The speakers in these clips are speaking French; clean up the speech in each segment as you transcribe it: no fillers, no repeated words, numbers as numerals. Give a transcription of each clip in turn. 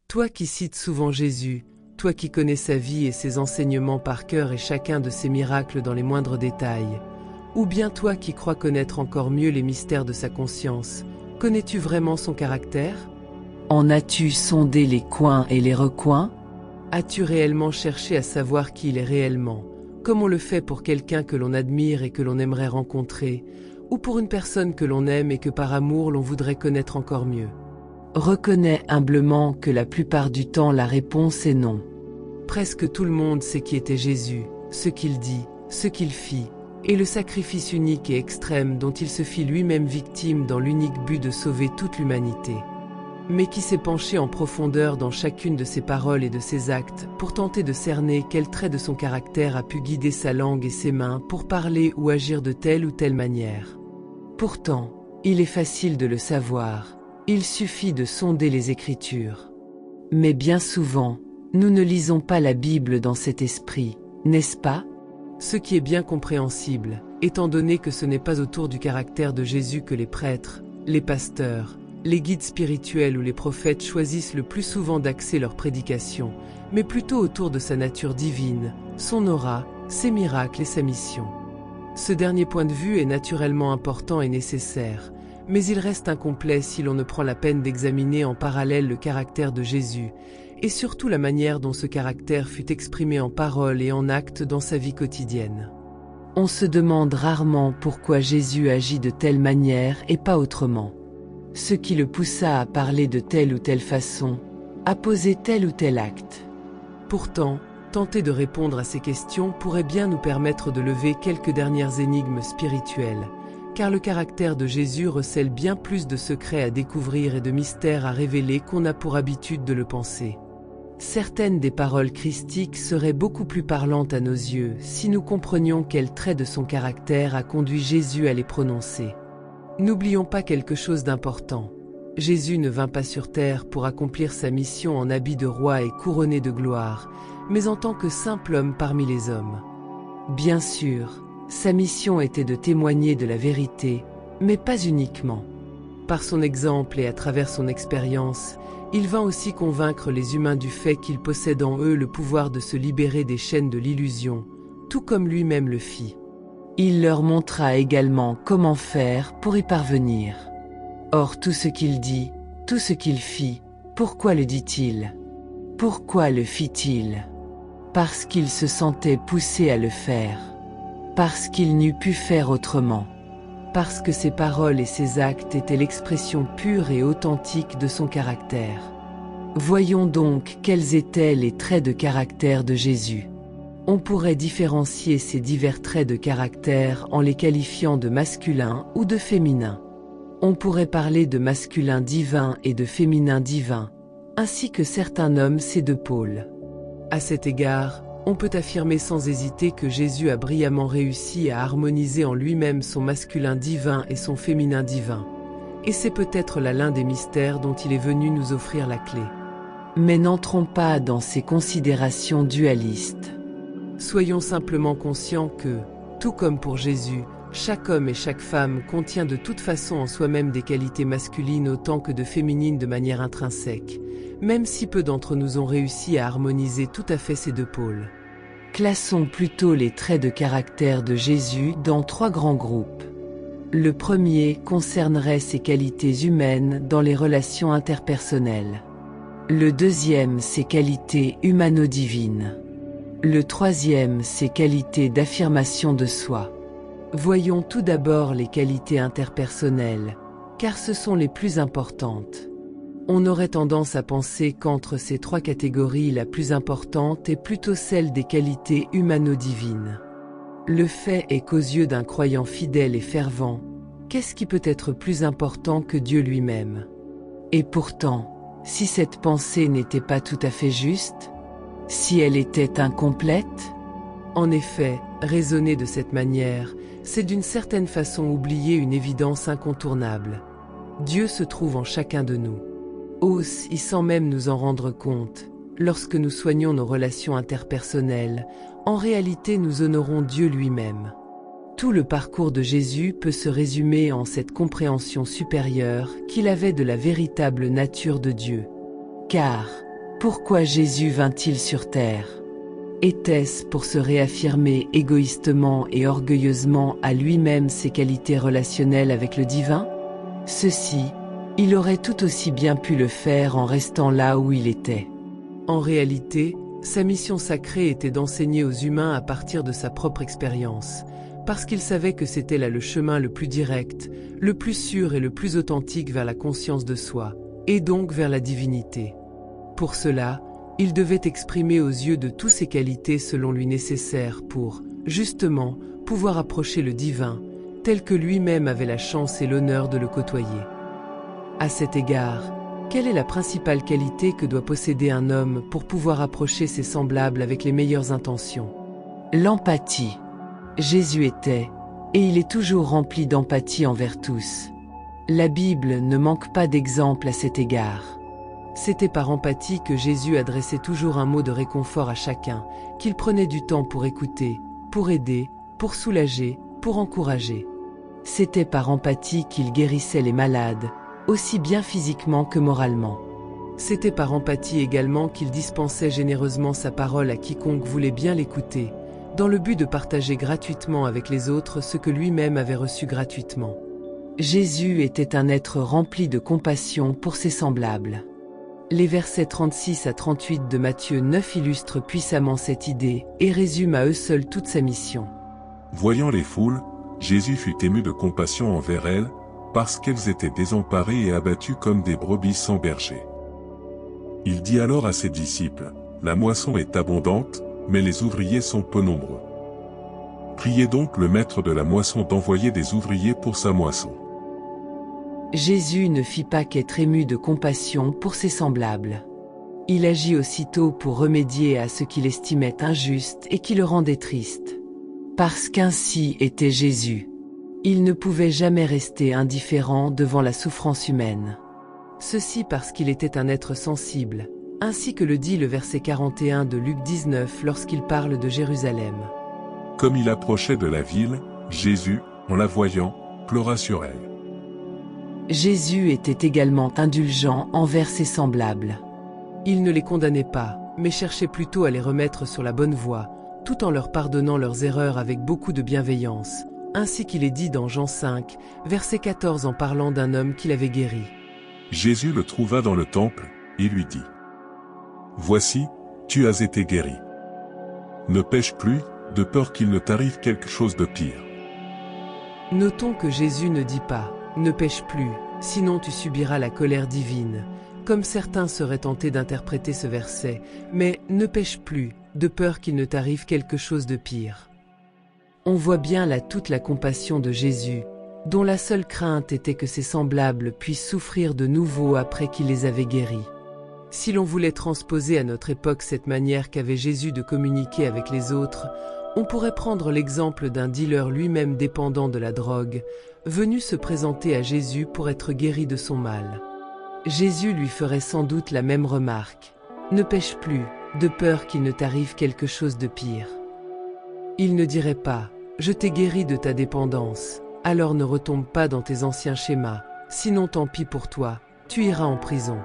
Toi qui cites souvent Jésus, toi qui connais sa vie et ses enseignements par cœur et chacun de ses miracles dans les moindres détails, ou bien toi qui crois connaître encore mieux les mystères de sa conscience, connais-tu vraiment son caractère? En as-tu sondé les coins et les recoins? As-tu réellement cherché à savoir qui il est réellement, comme on le fait pour quelqu'un que l'on admire et que l'on aimerait rencontrer, ou pour une personne que l'on aime et que par amour l'on voudrait connaître encore mieux? Reconnais humblement que la plupart du temps la réponse est non. Presque tout le monde sait qui était Jésus, ce qu'il dit, ce qu'il fit, et le sacrifice unique et extrême dont il se fit lui-même victime dans l'unique but de sauver toute l'humanité. Mais qui s'est penché en profondeur dans chacune de ses paroles et de ses actes pour tenter de cerner quel trait de son caractère a pu guider sa langue et ses mains pour parler ou agir de telle ou telle manière. Pourtant, il est facile de le savoir, il suffit de sonder les Écritures. Mais bien souvent, nous ne lisons pas la Bible dans cet esprit, n'est-ce pas? Ce qui est bien compréhensible, étant donné que ce n'est pas autour du caractère de Jésus que les prêtres, les pasteurs, les guides spirituels ou les prophètes choisissent le plus souvent d'axer leur prédication, mais plutôt autour de sa nature divine, son aura, ses miracles et sa mission. Ce dernier point de vue est naturellement important et nécessaire, mais il reste incomplet si l'on ne prend la peine d'examiner en parallèle le caractère de Jésus, et surtout la manière dont ce caractère fut exprimé en paroles et en actes dans sa vie quotidienne. On se demande rarement pourquoi Jésus agit de telle manière et pas autrement. Ce qui le poussa à parler de telle ou telle façon, à poser tel ou tel acte. Pourtant, tenter de répondre à ces questions pourrait bien nous permettre de lever quelques dernières énigmes spirituelles, car le caractère de Jésus recèle bien plus de secrets à découvrir et de mystères à révéler qu'on a pour habitude de le penser. Certaines des paroles christiques seraient beaucoup plus parlantes à nos yeux si nous comprenions quel trait de son caractère a conduit Jésus à les prononcer. N'oublions pas quelque chose d'important. Jésus ne vint pas sur terre pour accomplir sa mission en habit de roi et couronné de gloire, mais en tant que simple homme parmi les hommes. Bien sûr, sa mission était de témoigner de la vérité, mais pas uniquement. Par son exemple et à travers son expérience, il vint aussi convaincre les humains du fait qu'ils possèdent en eux le pouvoir de se libérer des chaînes de l'illusion, tout comme lui-même le fit. Il leur montra également comment faire pour y parvenir. Or tout ce qu'il dit, tout ce qu'il fit, pourquoi le dit-il? Pourquoi le fit-il? Parce qu'il se sentait poussé à le faire. Parce qu'il n'eût pu faire autrement. Parce que ses paroles et ses actes étaient l'expression pure et authentique de son caractère. Voyons donc quels étaient les traits de caractère de Jésus. On pourrait différencier ces divers traits de caractère en les qualifiant de masculin ou de féminin. On pourrait parler de masculin divin et de féminin divin, ainsi que certains nomment ces deux pôles. À cet égard, on peut affirmer sans hésiter que Jésus a brillamment réussi à harmoniser en lui-même son masculin divin et son féminin divin. Et c'est peut-être là l'un des mystères dont il est venu nous offrir la clé. Mais n'entrons pas dans ces considérations dualistes. Soyons simplement conscients que, tout comme pour Jésus, chaque homme et chaque femme contient de toute façon en soi-même des qualités masculines autant que de féminines de manière intrinsèque, même si peu d'entre nous ont réussi à harmoniser tout à fait ces deux pôles. Classons plutôt les traits de caractère de Jésus dans trois grands groupes. Le premier concernerait ses qualités humaines dans les relations interpersonnelles. Le deuxième, ses qualités humano-divines. Le troisième, ses qualités d'affirmation de soi. Voyons tout d'abord les qualités interpersonnelles, car ce sont les plus importantes. On aurait tendance à penser qu'entre ces trois catégories, la plus importante est plutôt celle des qualités humano-divines. Le fait est qu'aux yeux d'un croyant fidèle et fervent, qu'est-ce qui peut être plus important que Dieu lui-même? Et pourtant, si cette pensée n'était pas tout à fait juste, si elle était incomplète? En effet, raisonner de cette manière, c'est d'une certaine façon oublier une évidence incontournable. Dieu se trouve en chacun de nous. Aussi, sans même nous en rendre compte, lorsque nous soignons nos relations interpersonnelles, en réalité nous honorons Dieu lui-même. Tout le parcours de Jésus peut se résumer en cette compréhension supérieure qu'il avait de la véritable nature de Dieu. Car, Pourquoi Jésus vint-il sur terre? Était-ce pour se réaffirmer égoïstement et orgueilleusement à lui-même ses qualités relationnelles avec le divin? Ceci, il aurait tout aussi bien pu le faire en restant là où il était. En réalité, sa mission sacrée était d'enseigner aux humains à partir de sa propre expérience, parce qu'il savait que c'était là le chemin le plus direct, le plus sûr et le plus authentique vers la conscience de soi, et donc vers la divinité. Pour cela, il devait exprimer aux yeux de toutes ses qualités selon lui nécessaires pour, justement, pouvoir approcher le divin, tel que lui-même avait la chance et l'honneur de le côtoyer. À cet égard, quelle est la principale qualité que doit posséder un homme pour pouvoir approcher ses semblables avec les meilleures intentions? L'empathie. Jésus était, et il est toujours rempli d'empathie envers tous. La Bible ne manque pas d'exemples à cet égard. C'était par empathie que Jésus adressait toujours un mot de réconfort à chacun, qu'il prenait du temps pour écouter, pour aider, pour soulager, pour encourager. C'était par empathie qu'il guérissait les malades, aussi bien physiquement que moralement. C'était par empathie également qu'il dispensait généreusement sa parole à quiconque voulait bien l'écouter, dans le but de partager gratuitement avec les autres ce que lui-même avait reçu gratuitement. Jésus était un être rempli de compassion pour ses semblables. Les versets 36 à 38 de Matthieu 9 illustrent puissamment cette idée et résument à eux seuls toute sa mission. Voyant les foules, Jésus fut ému de compassion envers elles, parce qu'elles étaient désemparées et abattues comme des brebis sans berger. Il dit alors à ses disciples, « La moisson est abondante, mais les ouvriers sont peu nombreux. Priez donc le maître de la moisson d'envoyer des ouvriers pour sa moisson. » Jésus ne fit pas qu'être ému de compassion pour ses semblables. Il agit aussitôt pour remédier à ce qu'il estimait injuste et qui le rendait triste. Parce qu'ainsi était Jésus. Il ne pouvait jamais rester indifférent devant la souffrance humaine. Ceci parce qu'il était un être sensible, ainsi que le dit le verset 41 de Luc 19 lorsqu'il parle de Jérusalem. Comme il approchait de la ville, Jésus, en la voyant, pleura sur elle. Jésus était également indulgent envers ses semblables. Il ne les condamnait pas, mais cherchait plutôt à les remettre sur la bonne voie, tout en leur pardonnant leurs erreurs avec beaucoup de bienveillance, ainsi qu'il est dit dans Jean 5, verset 14 en parlant d'un homme qu'il avait guéri. Jésus le trouva dans le temple, et lui dit, « Voici, tu as été guéri. Ne pêche plus, de peur qu'il ne t'arrive quelque chose de pire. » Notons que Jésus ne dit pas « Ne pêche plus, sinon tu subiras la colère divine », comme certains seraient tentés d'interpréter ce verset, mais « Ne pêche plus, de peur qu'il ne t'arrive quelque chose de pire ». On voit bien là toute la compassion de Jésus, dont la seule crainte était que ses semblables puissent souffrir de nouveau après qu'il les avait guéris. Si l'on voulait transposer à notre époque cette manière qu'avait Jésus de communiquer avec les autres, on pourrait prendre l'exemple d'un dealer lui-même dépendant de la drogue, venu se présenter à Jésus pour être guéri de son mal. Jésus lui ferait sans doute la même remarque. « Ne pêche plus, de peur qu'il ne t'arrive quelque chose de pire. » Il ne dirait pas « Je t'ai guéri de ta dépendance, alors ne retombe pas dans tes anciens schémas, sinon tant pis pour toi, tu iras en prison. »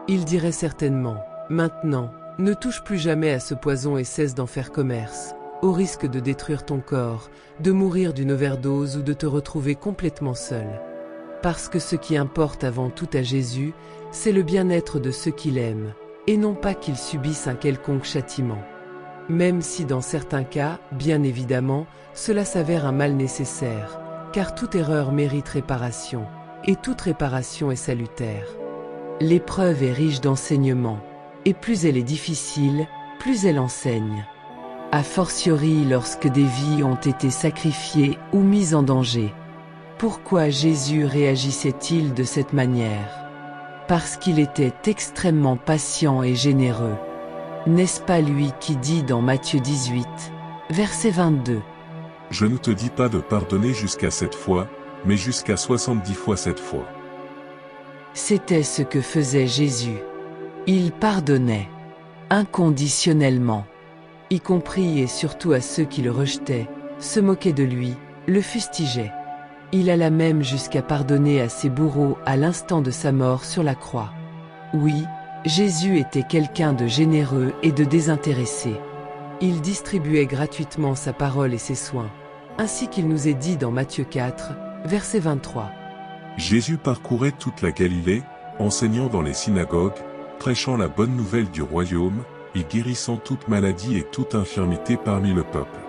Il dirait certainement « Maintenant, ne touche plus jamais à ce poison et cesse d'en faire commerce, au risque de détruire ton corps, de mourir d'une overdose ou de te retrouver complètement seul. » Parce que ce qui importe avant tout à Jésus, c'est le bien-être de ceux qu'il aime, et non pas qu'ils subissent un quelconque châtiment. Même si dans certains cas, bien évidemment, cela s'avère un mal nécessaire, car toute erreur mérite réparation, et toute réparation est salutaire. L'épreuve est riche d'enseignements, et plus elle est difficile, plus elle enseigne. A fortiori lorsque des vies ont été sacrifiées ou mises en danger. Pourquoi Jésus réagissait-il de cette manière? Parce qu'il était extrêmement patient et généreux. N'est-ce pas lui qui dit dans Matthieu 18, verset 22 ? « Je ne te dis pas de pardonner jusqu'à 7 fois, mais jusqu'à 70 fois 7 fois. » C'était ce que faisait Jésus. Il pardonnait, inconditionnellement, y compris et surtout à ceux qui le rejetaient, se moquaient de lui, le fustigeaient. Il alla même jusqu'à pardonner à ses bourreaux à l'instant de sa mort sur la croix. Oui, Jésus était quelqu'un de généreux et de désintéressé. Il distribuait gratuitement sa parole et ses soins, ainsi qu'il nous est dit dans Matthieu 4, verset 23. Jésus parcourait toute la Galilée, enseignant dans les synagogues, prêchant la bonne nouvelle du royaume, et guérissant toute maladie et toute infirmité parmi le peuple.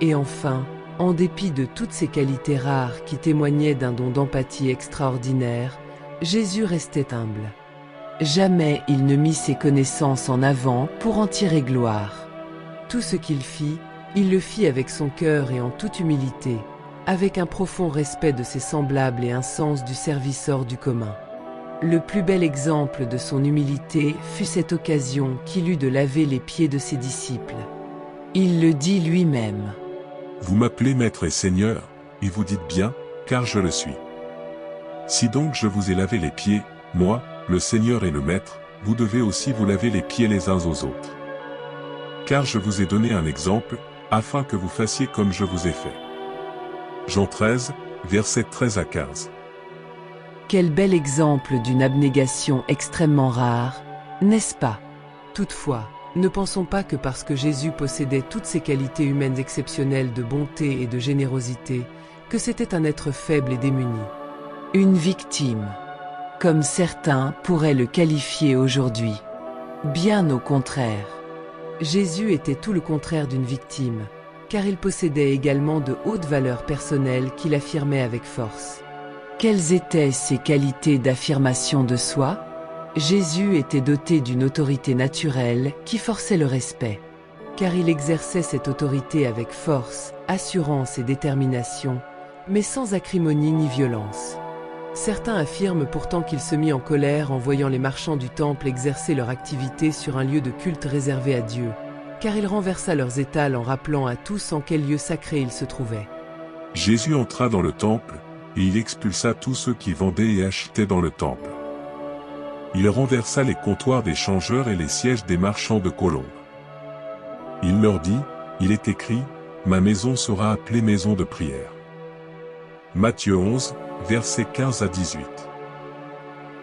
Et enfin, en dépit de toutes ces qualités rares qui témoignaient d'un don d'empathie extraordinaire, Jésus restait humble. Jamais il ne mit ses connaissances en avant pour en tirer gloire. Tout ce qu'il fit, il le fit avec son cœur et en toute humilité, avec un profond respect de ses semblables et un sens du service hors du commun. Le plus bel exemple de son humilité fut cette occasion qu'il eut de laver les pieds de ses disciples. Il le dit lui-même. Vous m'appelez Maître et Seigneur, et vous dites bien, car je le suis. Si donc je vous ai lavé les pieds, moi, le Seigneur et le Maître, vous devez aussi vous laver les pieds les uns aux autres. Car je vous ai donné un exemple, afin que vous fassiez comme je vous ai fait. Jean 13, versets 13 à 15. Quel bel exemple d'une abnégation extrêmement rare, n'est-ce pas? Toutefois, ne pensons pas que parce que Jésus possédait toutes ces qualités humaines exceptionnelles de bonté et de générosité, que c'était un être faible et démuni. Une victime, comme certains pourraient le qualifier aujourd'hui. Bien au contraire. Jésus était tout le contraire d'une victime, car il possédait également de hautes valeurs personnelles qu'il affirmait avec force. Quelles étaient ses qualités d'affirmation de soi? Jésus était doté d'une autorité naturelle qui forçait le respect. Car il exerçait cette autorité avec force, assurance et détermination, mais sans acrimonie ni violence. Certains affirment pourtant qu'il se mit en colère en voyant les marchands du temple exercer leur activité sur un lieu de culte réservé à Dieu, car il renversa leurs étals en rappelant à tous en quel lieu sacré ils se trouvaient. Jésus entra dans le temple, et il expulsa tous ceux qui vendaient et achetaient dans le temple. Il renversa les comptoirs des changeurs et les sièges des marchands de colombes. Il leur dit, il est écrit, ma maison sera appelée maison de prière. Matthieu 11, versets 15 à 18.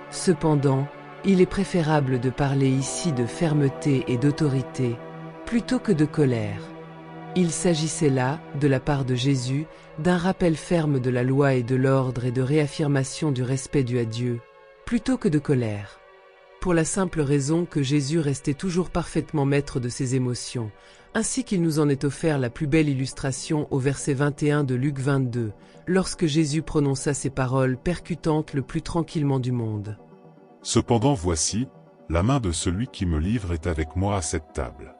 Cependant, il est préférable de parler ici de fermeté et d'autorité, plutôt que de colère. Il s'agissait là, de la part de Jésus, d'un rappel ferme de la loi et de l'ordre et de réaffirmation du respect dû à Dieu, plutôt que de colère. Pour la simple raison que Jésus restait toujours parfaitement maître de ses émotions, ainsi qu'il nous en est offert la plus belle illustration au verset 21 de Luc 22, lorsque Jésus prononça ces paroles percutantes le plus tranquillement du monde. Cependant voici, la main de celui qui me livre est avec moi à cette table.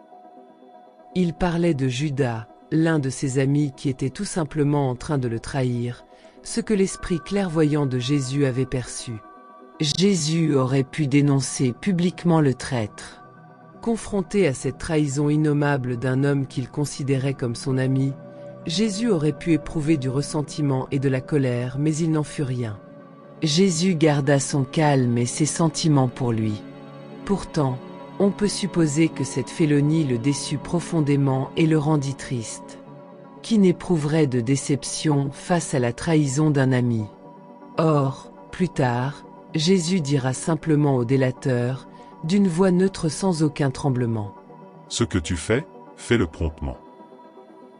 Il parlait de Judas, l'un de ses amis qui était tout simplement en train de le trahir, ce que l'esprit clairvoyant de Jésus avait perçu. Jésus aurait pu dénoncer publiquement le traître. Confronté à cette trahison innommable d'un homme qu'il considérait comme son ami, Jésus aurait pu éprouver du ressentiment et de la colère, mais il n'en fut rien. Jésus garda son calme et ses sentiments pour lui. Pourtant, on peut supposer que cette félonie le déçut profondément et le rendit triste. Qui n'éprouverait de déception face à la trahison d'un ami? Or, plus tard, Jésus dira simplement au délateur, d'une voix neutre sans aucun tremblement. Ce que tu fais, fais-le promptement.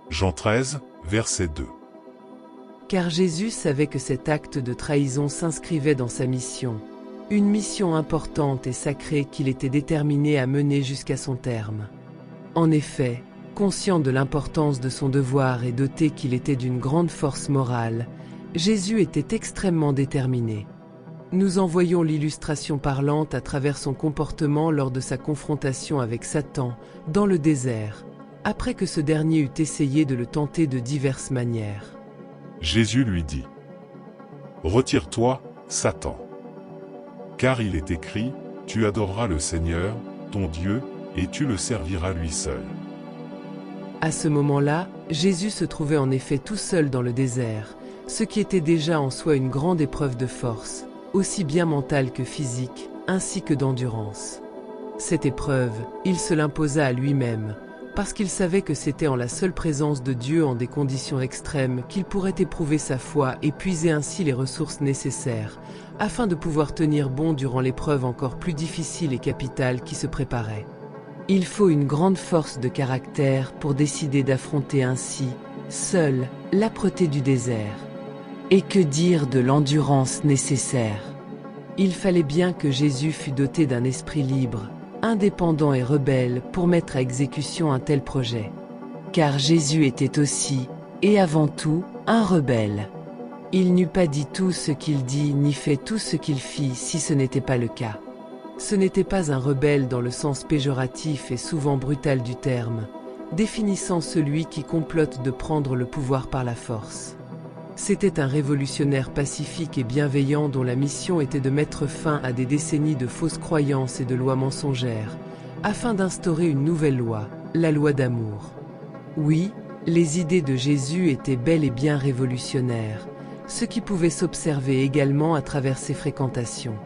Jean 13, verset 2. Car Jésus savait que cet acte de trahison s'inscrivait dans sa mission, une mission importante et sacrée qu'il était déterminé à mener jusqu'à son terme. En effet, conscient de l'importance de son devoir et doté qu'il était d'une grande force morale, Jésus était extrêmement déterminé. Nous en voyons l'illustration parlante à travers son comportement lors de sa confrontation avec Satan, dans le désert, après que ce dernier eut essayé de le tenter de diverses manières. Jésus lui dit, « Retire-toi, Satan. Car il est écrit, tu adoreras le Seigneur, ton Dieu, et tu le serviras lui seul. » À ce moment-là, Jésus se trouvait en effet tout seul dans le désert, ce qui était déjà en soi une grande épreuve de force, aussi bien mentale que physique, ainsi que d'endurance. Cette épreuve, il se l'imposa à lui-même, parce qu'il savait que c'était en la seule présence de Dieu en des conditions extrêmes qu'il pourrait éprouver sa foi et puiser ainsi les ressources nécessaires, afin de pouvoir tenir bon durant l'épreuve encore plus difficile et capitale qui se préparait. Il faut une grande force de caractère pour décider d'affronter ainsi, seul, l'âpreté du désert. Et que dire de l'endurance nécessaire? Il fallait bien que Jésus fût doté d'un esprit libre, indépendant et rebelle pour mettre à exécution un tel projet. Car Jésus était aussi, et avant tout, un rebelle. Il n'eût pas dit tout ce qu'il dit ni fait tout ce qu'il fit si ce n'était pas le cas. Ce n'était pas un rebelle dans le sens péjoratif et souvent brutal du terme, définissant celui qui complote de prendre le pouvoir par la force. C'était un révolutionnaire pacifique et bienveillant dont la mission était de mettre fin à des décennies de fausses croyances et de lois mensongères, afin d'instaurer une nouvelle loi, la loi d'amour. Oui, les idées de Jésus étaient bel et bien révolutionnaires, ce qui pouvait s'observer également à travers ses fréquentations.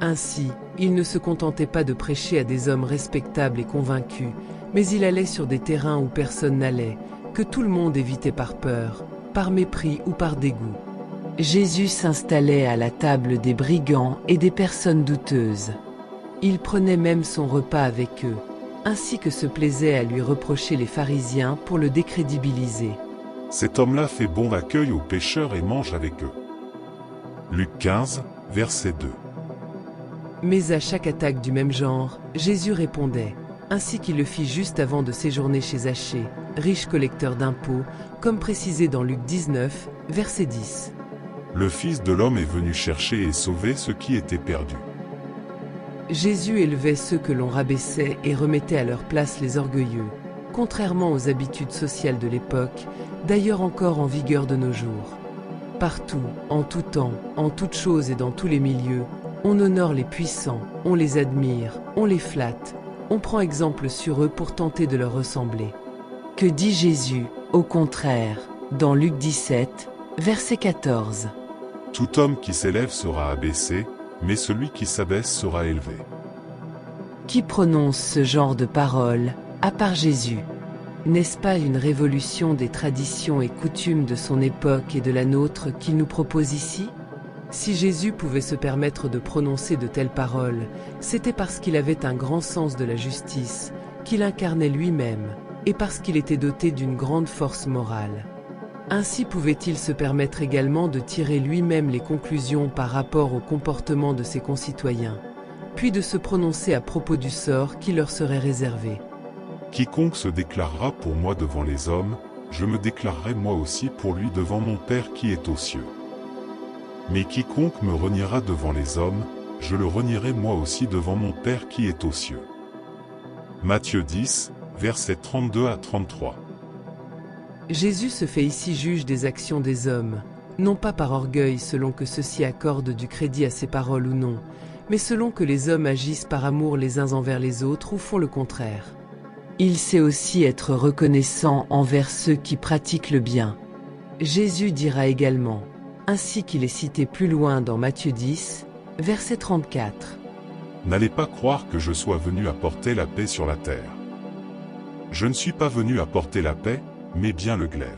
Ainsi, il ne se contentait pas de prêcher à des hommes respectables et convaincus, mais il allait sur des terrains où personne n'allait, que tout le monde évitait par peur, par mépris ou par dégoût. Jésus s'installait à la table des brigands et des personnes douteuses. Il prenait même son repas avec eux, ainsi que se plaisait à lui reprocher les pharisiens pour le décrédibiliser. Cet homme-là fait bon accueil aux pécheurs et mange avec eux. Luc 15, verset 2. Mais à chaque attaque du même genre, Jésus répondait, ainsi qu'il le fit juste avant de séjourner chez Zachée, riche collecteur d'impôts, comme précisé dans Luc 19, verset 10. Le Fils de l'homme est venu chercher et sauver ceux qui étaient perdus. Jésus élevait ceux que l'on rabaissait et remettait à leur place les orgueilleux, contrairement aux habitudes sociales de l'époque, d'ailleurs encore en vigueur de nos jours. Partout, en tout temps, en toutes choses et dans tous les milieux, on honore les puissants, on les admire, on les flatte, on prend exemple sur eux pour tenter de leur ressembler. Que dit Jésus, au contraire, dans Luc 17, verset 14? Tout homme qui s'élève sera abaissé, mais celui qui s'abaisse sera élevé. Qui prononce ce genre de paroles, à part Jésus? N'est-ce pas une révolution des traditions et coutumes de son époque et de la nôtre qu'il nous propose ici? Si Jésus pouvait se permettre de prononcer de telles paroles, c'était parce qu'il avait un grand sens de la justice, qu'il incarnait lui-même, et parce qu'il était doté d'une grande force morale. Ainsi pouvait-il se permettre également de tirer lui-même les conclusions par rapport au comportement de ses concitoyens, puis de se prononcer à propos du sort qui leur serait réservé. Quiconque se déclarera pour moi devant les hommes, je me déclarerai moi aussi pour lui devant mon Père qui est aux cieux. Mais quiconque me reniera devant les hommes, je le renierai moi aussi devant mon Père qui est aux cieux. Matthieu 10, versets 32 à 33. Jésus se fait ici juge des actions des hommes, non pas par orgueil selon que ceux-ci accordent du crédit à ses paroles ou non, mais selon que les hommes agissent par amour les uns envers les autres ou font le contraire. Il sait aussi être reconnaissant envers ceux qui pratiquent le bien. Jésus dira également, ainsi qu'il est cité plus loin dans Matthieu 10, verset 34. N'allez pas croire que je sois venu apporter la paix sur la terre. Je ne suis pas venu apporter la paix, mais bien le glaive.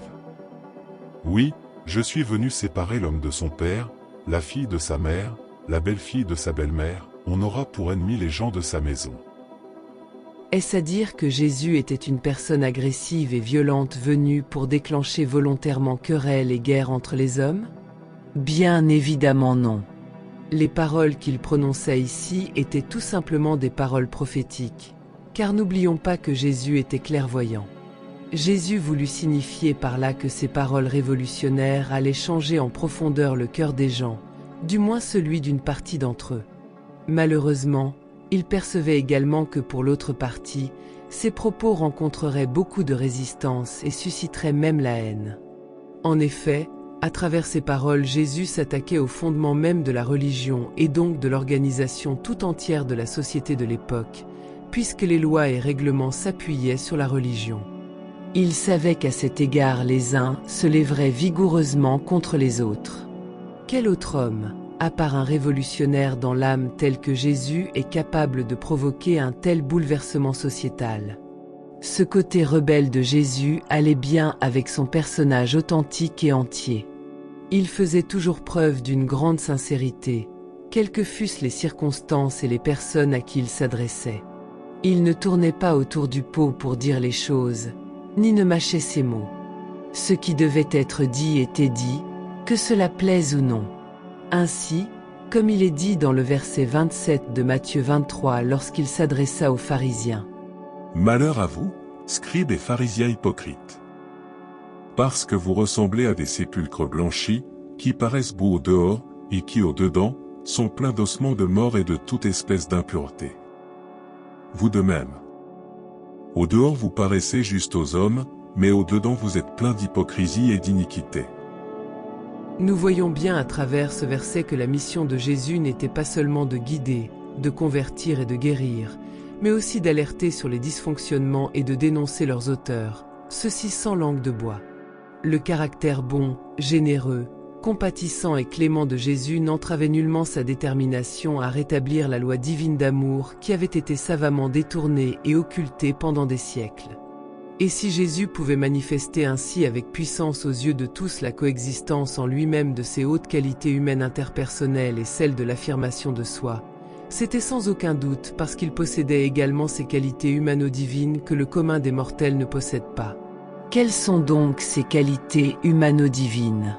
Oui, je suis venu séparer l'homme de son père, la fille de sa mère, la belle-fille de sa belle-mère, on aura pour ennemis les gens de sa maison. Est-ce à dire que Jésus était une personne agressive et violente venue pour déclencher volontairement querelles et guerres entre les hommes? Bien évidemment non. Les paroles qu'il prononçait ici étaient tout simplement des paroles prophétiques, car n'oublions pas que Jésus était clairvoyant. Jésus voulut signifier par là que ces paroles révolutionnaires allaient changer en profondeur le cœur des gens, du moins celui d'une partie d'entre eux. Malheureusement, il percevait également que pour l'autre partie, ces propos rencontreraient beaucoup de résistance et susciteraient même la haine. En effet, à travers ces paroles, Jésus s'attaquait au fondement même de la religion et donc de l'organisation tout entière de la société de l'époque, puisque les lois et règlements s'appuyaient sur la religion. Il savait qu'à cet égard les uns se lèveraient vigoureusement contre les autres. Quel autre homme, à part un révolutionnaire dans l'âme tel que Jésus, est capable de provoquer un tel bouleversement sociétal? Ce côté rebelle de Jésus allait bien avec son personnage authentique et entier. Il faisait toujours preuve d'une grande sincérité, quelles que fussent les circonstances et les personnes à qui il s'adressait. Il ne tournait pas autour du pot pour dire les choses, ni ne mâchait ses mots. Ce qui devait être dit était dit, que cela plaise ou non. Ainsi, comme il est dit dans le verset 27 de Matthieu 23 lorsqu'il s'adressa aux pharisiens. Malheur à vous, scribes et pharisiens hypocrites. Parce que vous ressemblez à des sépulcres blanchis, qui paraissent beaux au dehors, et qui au dedans, sont pleins d'ossements de mort et de toute espèce d'impureté. Vous de même. Au dehors vous paraissez juste aux hommes, mais au dedans vous êtes pleins d'hypocrisie et d'iniquité. Nous voyons bien à travers ce verset que la mission de Jésus n'était pas seulement de guider, de convertir et de guérir, mais aussi d'alerter sur les dysfonctionnements et de dénoncer leurs auteurs, ceux-ci sans langue de bois. Le caractère bon, généreux, compatissant et clément de Jésus n'entravait nullement sa détermination à rétablir la loi divine d'amour qui avait été savamment détournée et occultée pendant des siècles. Et si Jésus pouvait manifester ainsi avec puissance aux yeux de tous la coexistence en lui-même de ses hautes qualités humaines interpersonnelles et celles de l'affirmation de soi, c'était sans aucun doute parce qu'il possédait également ces qualités humano-divines que le commun des mortels ne possède pas. Quelles sont donc ces qualités humano-divines ?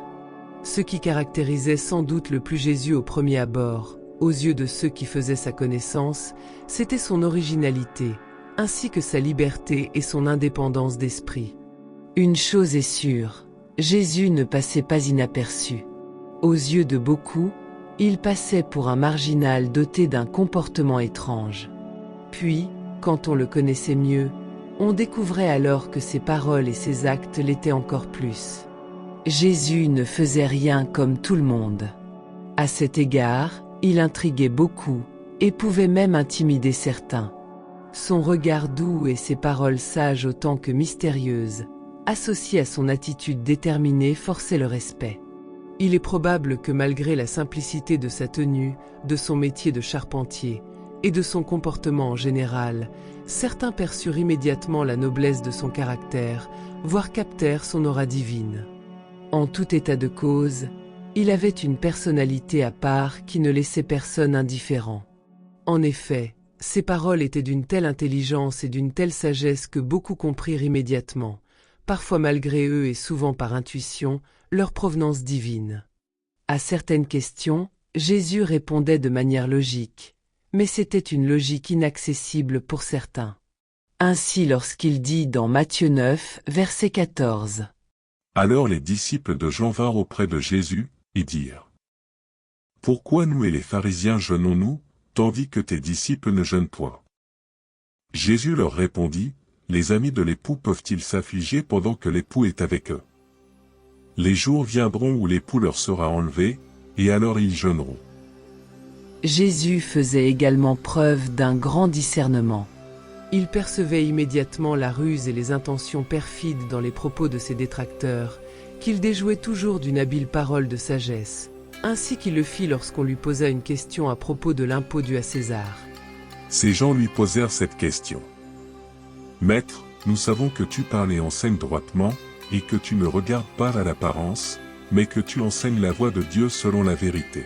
Ce qui caractérisait sans doute le plus Jésus au premier abord, aux yeux de ceux qui faisaient sa connaissance, c'était son originalité, ainsi que sa liberté et son indépendance d'esprit. Une chose est sûre, Jésus ne passait pas inaperçu. Aux yeux de beaucoup, il passait pour un marginal doté d'un comportement étrange. Puis, quand on le connaissait mieux, on découvrait alors que ses paroles et ses actes l'étaient encore plus. Jésus ne faisait rien comme tout le monde. À cet égard, il intriguait beaucoup, et pouvait même intimider certains. Son regard doux et ses paroles sages autant que mystérieuses, associées à son attitude déterminée, forçaient le respect. Il est probable que malgré la simplicité de sa tenue, de son métier de charpentier, et de son comportement en général, certains perçurent immédiatement la noblesse de son caractère, voire captèrent son aura divine. En tout état de cause, il avait une personnalité à part qui ne laissait personne indifférent. En effet, ses paroles étaient d'une telle intelligence et d'une telle sagesse que beaucoup comprirent immédiatement, parfois malgré eux et souvent par intuition, leur provenance divine. À certaines questions, Jésus répondait de manière logique, mais c'était une logique inaccessible pour certains. Ainsi lorsqu'il dit dans Matthieu 9, verset 14. Alors les disciples de Jean vinrent auprès de Jésus, et dirent : Pourquoi nous et les pharisiens jeûnons-nous, tandis que tes disciples ne jeûnent point ? Jésus leur répondit : Les amis de l'époux peuvent-ils s'affliger pendant que l'époux est avec eux ? Les jours viendront où l'époux leur sera enlevé, et alors ils jeûneront. Jésus faisait également preuve d'un grand discernement. Il percevait immédiatement la ruse et les intentions perfides dans les propos de ses détracteurs, qu'il déjouait toujours d'une habile parole de sagesse, ainsi qu'il le fit lorsqu'on lui posa une question à propos de l'impôt dû à César. Ces gens lui posèrent cette question. Maître, nous savons que tu parles et enseignes droitement, et que tu ne regardes pas à l'apparence, mais que tu enseignes la voie de Dieu selon la vérité.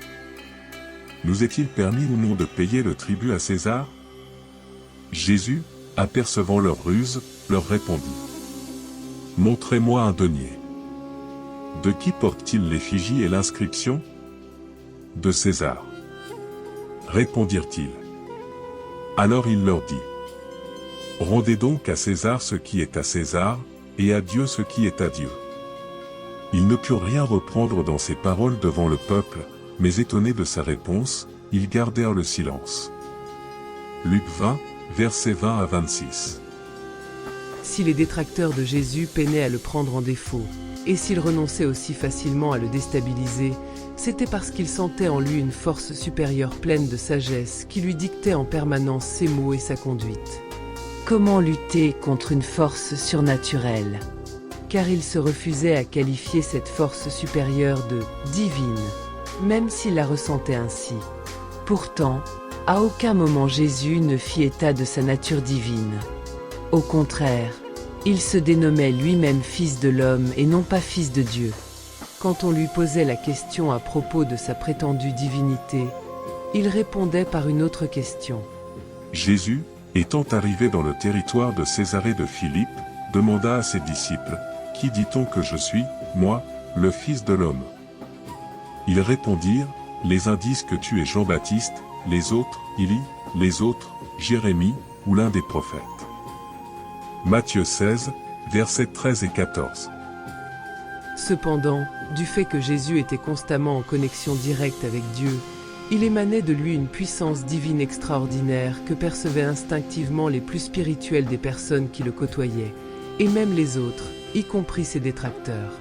Nous est-il permis ou non de payer le tribut à César ? Jésus, apercevant leur ruse, leur répondit : Montrez-moi un denier. De qui porte-t-il l'effigie et l'inscription ? De César. Répondirent-ils. Alors il leur dit : Rendez donc à César ce qui est à César, et à Dieu ce qui est à Dieu. Ils ne purent rien reprendre dans ses paroles devant le peuple, mais étonnés de sa réponse, ils gardèrent le silence. Luc 20, versets 20 à 26. Si les détracteurs de Jésus peinaient à le prendre en défaut, et s'ils renonçaient aussi facilement à le déstabiliser, c'était parce qu'ils sentaient en lui une force supérieure pleine de sagesse qui lui dictait en permanence ses mots et sa conduite. Comment lutter contre une force surnaturelle ? Car il se refusait à qualifier cette force supérieure de « divine », même s'il la ressentait ainsi. Pourtant, à aucun moment Jésus ne fit état de sa nature divine. Au contraire, il se dénommait lui-même fils de l'homme et non pas fils de Dieu. Quand on lui posait la question à propos de sa prétendue divinité, il répondait par une autre question. Jésus, étant arrivé dans le territoire de Césarée de Philippe, demanda à ses disciples, « Qui dit-on que je suis, moi, le Fils de l'homme » Ils répondirent, « Les uns disent que tu es Jean-Baptiste, les autres, Élie, les autres, Jérémie, ou l'un des prophètes. » Matthieu 16, versets 13 et 14. Cependant, du fait que Jésus était constamment en connexion directe avec Dieu, il émanait de lui une puissance divine extraordinaire que percevaient instinctivement les plus spirituels des personnes qui le côtoyaient, et même les autres, y compris ses détracteurs.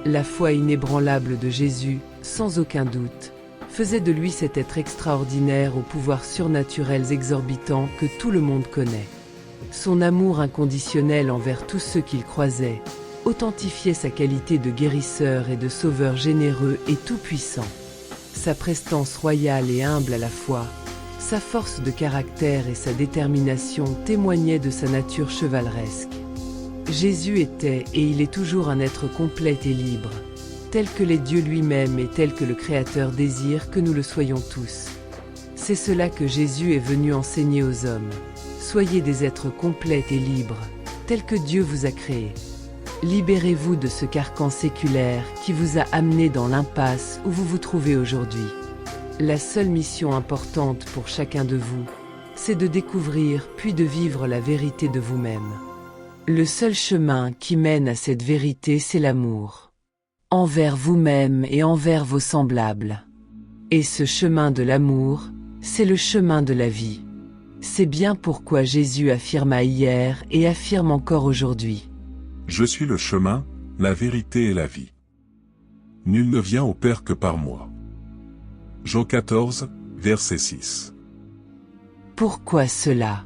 La foi inébranlable de Jésus, sans aucun doute, faisait de lui cet être extraordinaire aux pouvoirs surnaturels exorbitants que tout le monde connaît. Son amour inconditionnel envers tous ceux qu'il croisait authentifiait sa qualité de guérisseur et de sauveur généreux et tout-puissant. Sa prestance royale et humble à la fois, sa force de caractère et sa détermination témoignaient de sa nature chevaleresque. Jésus était et il est toujours un être complet et libre, tel que l'est Dieu lui-même et tel que le Créateur désire que nous le soyons tous. C'est cela que Jésus est venu enseigner aux hommes. Soyez des êtres complets et libres, tels que Dieu vous a créés. Libérez-vous de ce carcan séculaire qui vous a amené dans l'impasse où vous vous trouvez aujourd'hui. La seule mission importante pour chacun de vous, c'est de découvrir puis de vivre la vérité de vous-même. Le seul chemin qui mène à cette vérité, c'est l'amour. Envers vous-même et envers vos semblables. Et ce chemin de l'amour, c'est le chemin de la vie. C'est bien pourquoi Jésus affirma hier et affirme encore aujourd'hui. Je suis le chemin, la vérité et la vie. Nul ne vient au Père que par moi. Jean 14, verset 6. Pourquoi cela?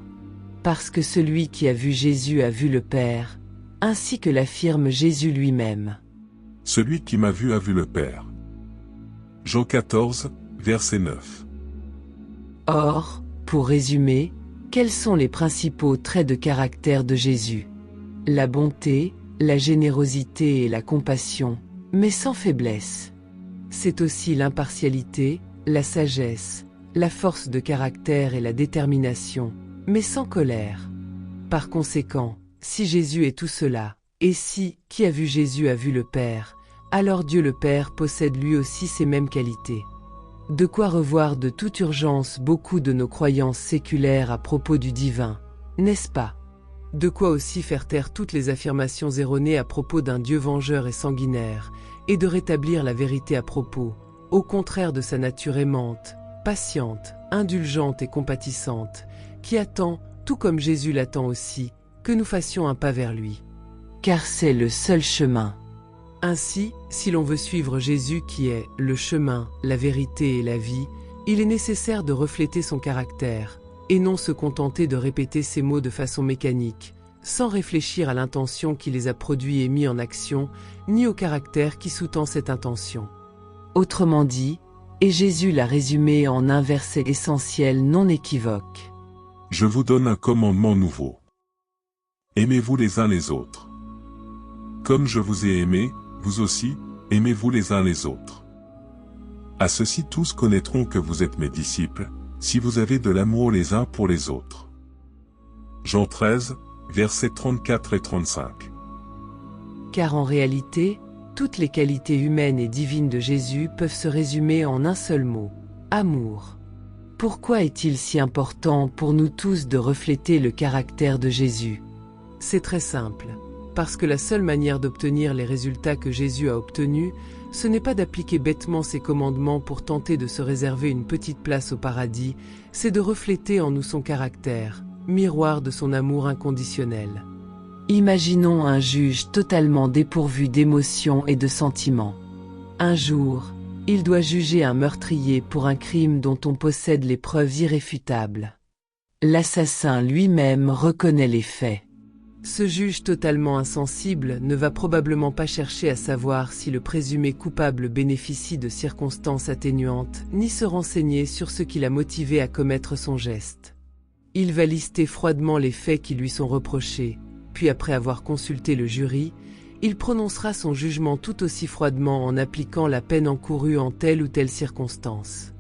Parce que celui qui a vu Jésus a vu le Père, ainsi que l'affirme Jésus lui-même. Celui qui m'a vu a vu le Père. Jean 14, verset 9. Or, pour résumer, quels sont les principaux traits de caractère de Jésus? La bonté, la générosité et la compassion, mais sans faiblesse. C'est aussi l'impartialité, la sagesse, la force de caractère et la détermination, mais sans colère. Par conséquent, si Jésus est tout cela, et si, qui a vu Jésus a vu le Père, alors Dieu le Père possède lui aussi ces mêmes qualités. De quoi revoir de toute urgence beaucoup de nos croyances séculaires à propos du divin, n'est-ce pas? De quoi aussi faire taire toutes les affirmations erronées à propos d'un Dieu vengeur et sanguinaire, et de rétablir la vérité à propos, au contraire de sa nature aimante, patiente, indulgente et compatissante, qui attend, tout comme Jésus l'attend aussi, que nous fassions un pas vers lui. Car c'est le seul chemin. Ainsi, si l'on veut suivre Jésus qui est le chemin, la vérité et la vie, il est nécessaire de refléter son caractère, et non se contenter de répéter ces mots de façon mécanique, sans réfléchir à l'intention qui les a produits et mis en action, ni au caractère qui sous-tend cette intention. Autrement dit, et Jésus l'a résumé en un verset essentiel non équivoque. Je vous donne un commandement nouveau. Aimez-vous les uns les autres. Comme je vous ai aimé, vous aussi, aimez-vous les uns les autres. À ceci tous connaîtront que vous êtes mes disciples, si vous avez de l'amour les uns pour les autres. Jean 13, versets 34 et 35. Car en réalité, toutes les qualités humaines et divines de Jésus peuvent se résumer en un seul mot, amour. Pourquoi est-il si important pour nous tous de refléter le caractère de Jésus? C'est très simple, parce que la seule manière d'obtenir les résultats que Jésus a obtenus, ce n'est pas d'appliquer bêtement ses commandements pour tenter de se réserver une petite place au paradis, c'est de refléter en nous son caractère, miroir de son amour inconditionnel. Imaginons un juge totalement dépourvu d'émotions et de sentiments. Un jour, il doit juger un meurtrier pour un crime dont on possède les preuves irréfutables. L'assassin lui-même reconnaît les faits. Ce juge totalement insensible ne va probablement pas chercher à savoir si le présumé coupable bénéficie de circonstances atténuantes, ni se renseigner sur ce qui l'a motivé à commettre son geste. Il va lister froidement les faits qui lui sont reprochés, puis après avoir consulté le jury, il prononcera son jugement tout aussi froidement en appliquant la peine encourue en telle ou telle circonstance.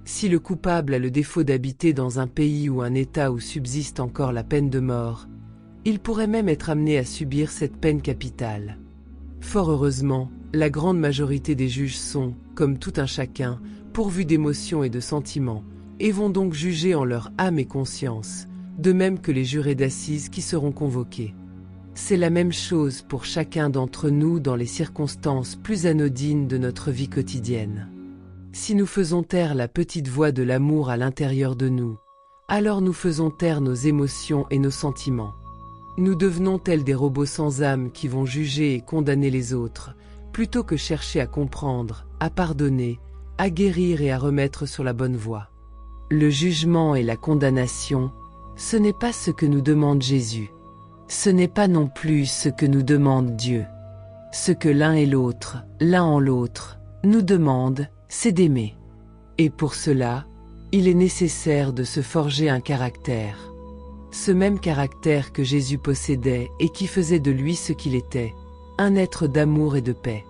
Si le coupable a le défaut d'habiter dans un pays ou un État où subsiste encore la peine de mort, il pourrait même être amené à subir cette peine capitale. Fort heureusement, la grande majorité des juges sont, comme tout un chacun, pourvus d'émotions et de sentiments, et vont donc juger en leur âme et conscience, de même que les jurés d'assises qui seront convoqués. C'est la même chose pour chacun d'entre nous dans les circonstances plus anodines de notre vie quotidienne. Si nous faisons taire la petite voix de l'amour à l'intérieur de nous, alors nous faisons taire nos émotions et nos sentiments. Nous devenons tels des robots sans âme qui vont juger et condamner les autres, plutôt que chercher à comprendre, à pardonner, à guérir et à remettre sur la bonne voie. Le jugement et la condamnation, ce n'est pas ce que nous demande Jésus. Ce n'est pas non plus ce que nous demande Dieu. Ce que l'un et l'autre, l'un en l'autre, nous demandent, c'est d'aimer. Et pour cela, il est nécessaire de se forger un caractère. Ce même caractère que Jésus possédait et qui faisait de lui ce qu'il était, un être d'amour et de paix.